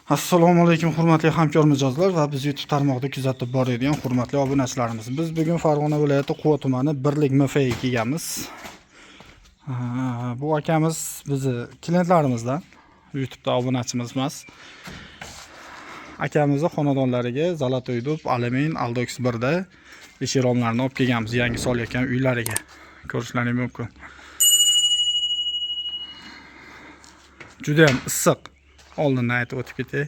Assalomu alaykum hurmatli hamkor mijozlar va biz YouTube tarmog'ida kuzatib boradigan hurmatli obunachilarimiz. Biz bugun Farg'ona viloyati Quva tumani Birlik MFga kelganmiz. Bu akamiz bizi klientlarimizdan, YouTube'da obunachimiz emas. Akamizning xonadonlariga Zolotoy dub, Alumin, Aldox 1da eshiromlarni olib kelganmiz, yangi solayotgan uylariga. Ko'rishlaringiz mumkin. Juda ham issiq. Oldindan aytib o'tib ketay.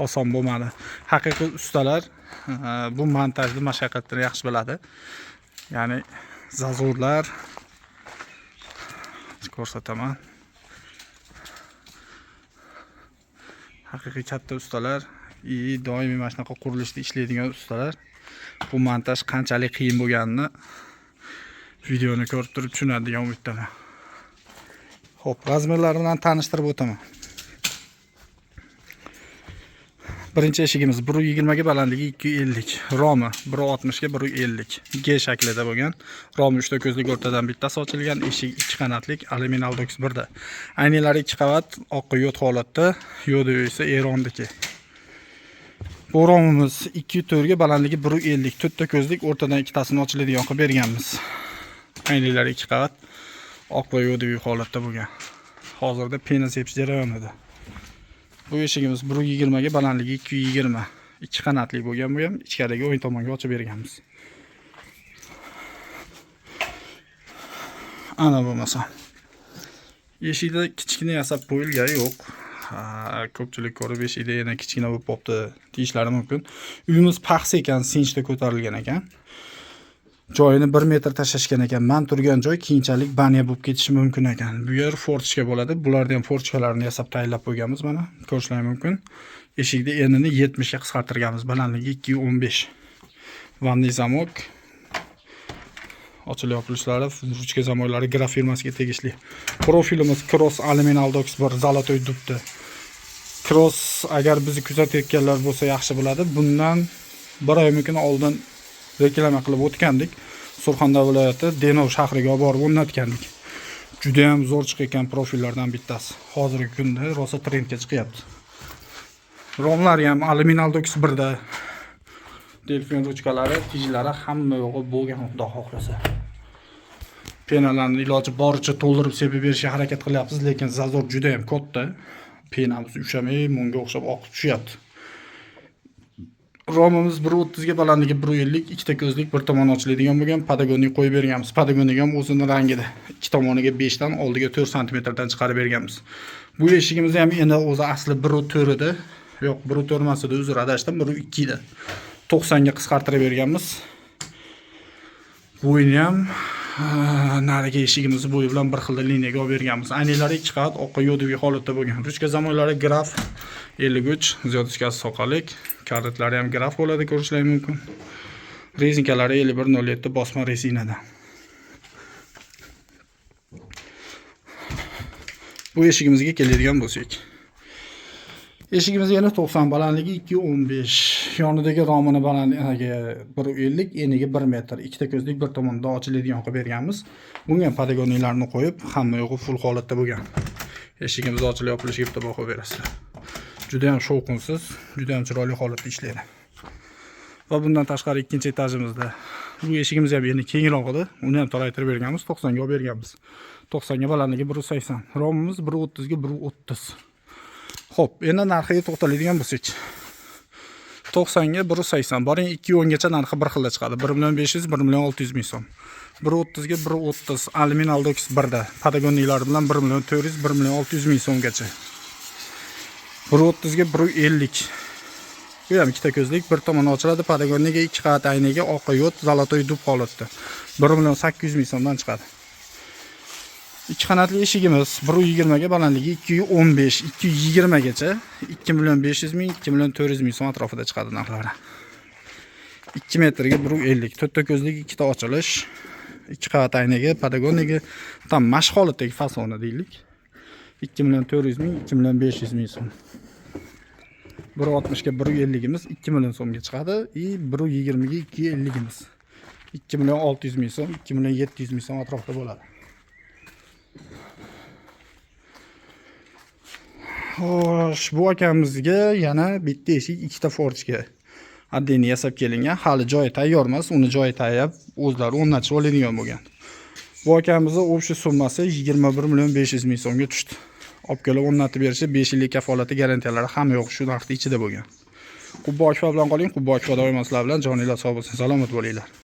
Oson bo'lmadi. Haqiqiy ustalar bu montajni mashaqqatini yaxshi biladi. Ya'ni zazurlar ko'rsataman. Haqiqiy katta ustalar, doimiy mana shunaqa qurilishda ishlaydigan ustalar bu montaj qanchalik qiyin bo'lganini videoni ko'rib turib tushunadi degan umiddaman. Xo'p, razmerlari bilan tanishtirib o'taman. Birinchi eshigimiz 120 ga balandligi 250, romi 160 ga 150, G shaklida bo'lgan. Romi 3 ta ko'zlik o'rtadan bittasi ochilgan, eshik 2 qanatlik, alumin Aldox 1da. Aynalari 2 qavat, oq yo't holatda, yo'di esa Erondiki. Bu romimiz 204 ga balandligi 150, 4 ta ko'zlik o'rtadan ikkitasini ochiladigan qilib berganmiz. Aynalari 2 qavat, oq va yo'di holatda bo'lgan. Hozirda pena sepish jarayonida. Bu eshigimiz 120 ga balandligi 220, 2 qanatli bo'lgan, bu ham ichkarigi o'ng tomonga ochib berganmiz. Ana bo'lmasa. Eshikda kichkina yasab qo'yilgani yo'q. Ko'pchilik ko'rib eshikda yana kichkina bo'lib qopti deyishlari mumkin. Uyimiz paxsa ekan, sinchda ko'tarilgan ekan. Joyini 1 metr tashashgan ekan. Men turgan joy keyinchalik banya bo'lib ketishi mumkin ekan. Bu yer forchka bo'ladi. Bularda ham forchkalarni yasab tayyorlab qo'yganmiz mana. Ko'rishlaringiz mumkin. Eshikda enini 70 ga qisqartirganmiz. Balandligi 215. Vanniy zamok. Ochilib yopilishlari, ruchka zamoylari Graf firmasiga tegishli. Profilimiz Cross Alumin Aldox 1 Zolotoy dubda. Cross agar bizni kuzatayotganlar bo'lsa yaxshi bo'ladi. Bundan bir oy mumkin oldin reklama qilib o'tgandik. Surxondaryo viloyati Denov shahriga olib borib o'rnatgandik. Juda ham zo'r chiqqan profillardan bittasi. Hozirgi kunda rosa trendga chiqyapti. Romlari ham alumin Aldox 1da. Delfin ruchkalari, tijlari hamma yo'g'i bo'lgan, xudo xohlasa. Penalarni iloji boricha to'ldirib sepib berishga harakat qilyapmiz, lekin zazor juda ham katta. Penamiz ushamay, munga o'xshab oqib tushyapti. Romimiz 130 ga balandligi 150, ikkita ko'zlik, bir tomon ochiladigan bo'lgan, padagonnik qo'yib berganmiz. Padagonnik ham o'zining rangida. Ikki tomoniga 5 dan, oldiga 4 sm dan chiqarib berganmiz. Bu eshigimiz ham endi o'zi asli 1.4 edi. Yo'q, 1.4 emas edi, uzr adashdim, 1.2 edi. 90 ga qisqartirib berganmiz. Bo'yini ham narigi eshigimiz bo'yi bilan bir xil liniyaga olib berganmiz. Aynalari 2 qavat, oq yo'diviy holatda bo'lgan. Ruchka zamoylari Graf 53, ziyodaskasi soqalik. Kardetlari ham Graf bo'ladi, ko'rishlaringiz mumkin. Rezinkalari 5107 bosma rezinadan. Bu eshigimizga keladigan bo'lsak. Eshigimiz yana 90, balandligi 215, yonidagi romini balandligi 150, eniga 1 metr, ikkita ko'zlik, bir tomonda ochiladigan qilib berganmiz. Bunga padagonlarni qo'yib, hamma yo'g'i full holatda bo'lgan. Eshigimiz ochilib yopilishiga bitta baho berasizlar. Juda ham shovqinsiz, juda ham chiroyli holatda ishlaydi. Va bundan tashqari ikkinchi etajimizda bu eshigimiz ham endi kengroq edi. Uni ham toraytirib berganmiz, 90 ga olib berganmiz. 90 ga balandligi 180, romimiz 130 ga 130. Xo'p, endi narxiga to'xtaladigan bo'lsak. 90 ga 180, boring 210 gacha narxi bir xilda chiqadi. 1.500 ming, 1.600 ming so'm. 130 ga 130 alumin Aldox 1da. Padagonniklari bilan 1.400 ming, 1.600 ming so'mgacha. 130 ga 150. Bu ham ikkita ko'zlik, bir tomon ochiladi, padagonniga 2 qavat aynaga oq yo't Zolotoy dub holatda. 1.800 ming so'mdan chiqadi. 2 qanatli eshigimiz 120 ga balandligi 215, 220 gacha 2.500 ming, 2.400 ming so'm atrofida chiqadi narxlari. 2 metrga 150, 4 ta ko'zlik, 2 ta ochilish, 2 qavat aynaga, padagonniga tam mashq holatdagi fasoni deylik. 2.400 ming, 2.500 ming so'm. 1.60 ga 1.50 gimiz 2 million so'mga chiqadi. 1.20 ga 2.50 gimiz 2.600 ming so'm, 2.700 ming so'm atrofida bo'ladi. Xo'sh, bu akamizga yana bitta eshik, ikkita forchka отдельно yasab kelingan. Hali joyi tayyor emas, uni joyi tayyorlab o'zlari o'rnatib oladigan bo'lgan. Bu akamizning общий summasi 21.500.000 so'mga tushdi. Olib kelib o'rnatib berishi 5 yillik kafolati garantiyalari hamma yo'q shu narxda ichida bo'lgan. Qubba Akfa bilan qoling, Qubba Akfa doimo sizlar bilan joninglar sog' bo'lsin, salomat bo'linglar.